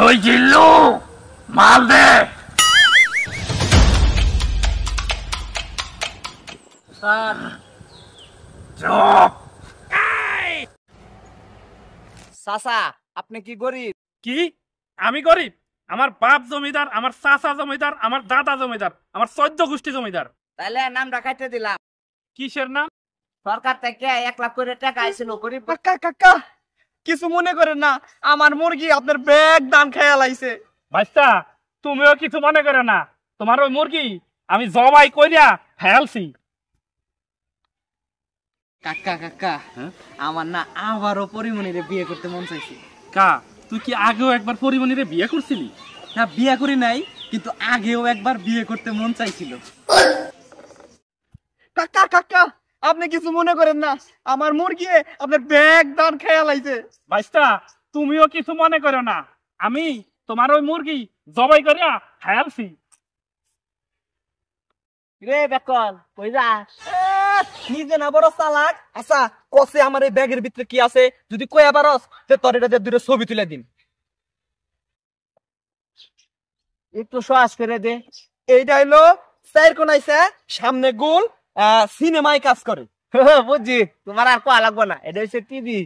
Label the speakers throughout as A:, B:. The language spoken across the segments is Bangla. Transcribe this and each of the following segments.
A: ওই জিল্লু মাল দে।
B: স্যার
A: চুপ।
B: চাচা আপনি কি গরিব?
C: কি আমি গরিব? আমার বাপ জমিদার, আমার চাচা জমিদার, আমার দাদা জমিদার, আমার 14 গোষ্ঠী জমিদার।
B: তাহলে নাম রাখাইতে দিলাম।
C: কিসের নাম?
B: সরকার থেকে 1 লাখ করে টাকা আইছিল গরিব।
D: কাকা কাকা কিছু মনে করেন না, আমার মুরগি আপনার ব্যাগ দান খেয়াল আইছে।
C: ভাইস্তা তুমিও কিছু মনে করে না, তোমার ওই মুরগি আমি জবাই কইরা ফেলছি।
B: কাকা কাকা আমার না আবারও পরিমণিরে বিয়ে করতে মন চাইছে।
C: কা তুই কি আগেও একবার পরিমণিরে বিয়ে করছিলি?
B: না বিয়ে করি নাই, কিন্তু আগেও একবার বিয়ে করতে মন চাইছিল।
D: কাকা কাকা আপনি কিছু মনে করেন না, আমার মুরগি আপনার ব্যাগ দান খেয়াল আইছে।
C: ভাইস্তা তুমিও কিছু মনে করো না, আমি তোমার ওই মুরগি জবাই করিয়া ফেলছি।
B: রে বেকল কই যাস?
D: নিজে না বড় চালাক। আচ্ছা কসে আমার এই ব্যাগের ভিতরে কি আছে, যদি কয়া পারস তে তোর এটা দুটো ছবি তুলে দিন।
B: একটু সহজ করে দে।
D: এইটা হইলো চার কোণ আইছে, সামনে গোল, সিনেমায় কাজ করে।
B: বুঝছি, তোমার আর কোয়া লাগবো না, এটা হচ্ছে টিভি।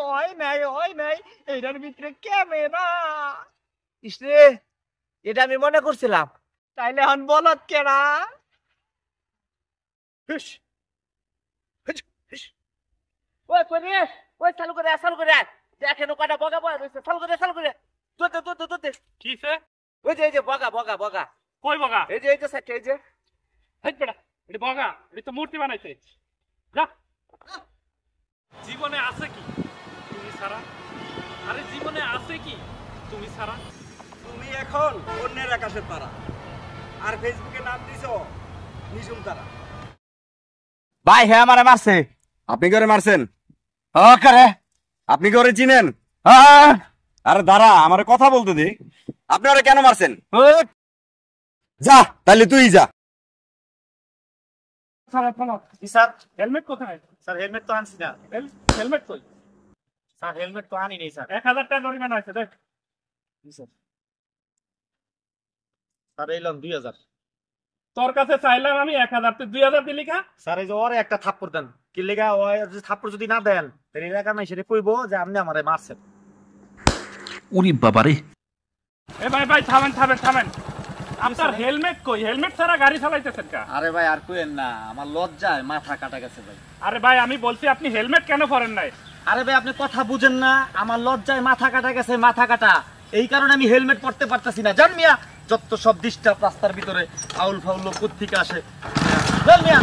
D: হয় নাই এইটার ভিতরে ক্যামেরা।
B: ইসরে এটা আমি মনে করছিলাম।
D: তাইলে এখন বলত কেনা।
B: ওই করি ওই চালু করে দেখেন কয়টা বগা বগা রয়েছে। চালু করে তোতে
C: কিসে?
B: ওই যে বগা
C: কই বগা?
B: এই যে সেট এই যে
C: হেট বেটা, এটা বগা, এটা তো মূর্তি বানাইছে। যা। জীবনে আছে কি তুমি ছাড়া? আরে জীবনে আছে কি তুমি ছাড়া?
D: তুমি এখন অন্যের আকাশের তারা, আর ফেসবুকে নাম দিছো নিঝুম তারা।
E: ভাই হ্যাঁ আমারে মারছে। আপনি করে মারছেন? করে আপনি করে চিনেন? আরে দাঁড়া আমার কথা বলতে দি। আপনি ওরা কেন মারছেন? যা তাহলে তুই যা।
C: স্যার হেলমেট কোথায়?
F: স্যার হেলমেট তো আনছি না।
C: হেলমেট কই?
F: স্যার হেলমেট তো আনি নেই স্যার।
C: 1000 টাকা জরিমানা আছে দেখ।
F: স্যার এইলাম 2000।
C: তোর কাছে চাইলাম আমি 1000, তুই 2000 দিলি কা?
F: স্যার এই যে ওরে একটা থাপ্পড় দেন। কি লেগা ওই যে থাপ্পড় যদি না দেন তাহলে এলাকা নাই সেটা কইবো যে আপনি আমারে মারছেন।
A: উরি বাবারে।
C: এ ভাই থামেন। আপনার হেলমেট কই? হেলমেট ছাড়া গাড়ি চালাইতেছেন কা?
F: আরে ভাই আর কইেন না, আমার লজ্জায় মাথা কাটা গেছে ভাই।
C: আরে ভাই আমি বলছি আপনি হেলমেট কেন পরেন নাই?
F: আরে ভাই আপনি কথা বুঝেন না, আমার লজ্জায় মাথা কাটা গেছে, মাথা কাটা। এই কারণে আমি হেলমেট পরতে পারতাছি না। জান মিয়া যত সব ডিস্টার্ব রাস্তার ভিতরে আউল ফাউল লোক কোত্থেকে আসে। জান মিয়া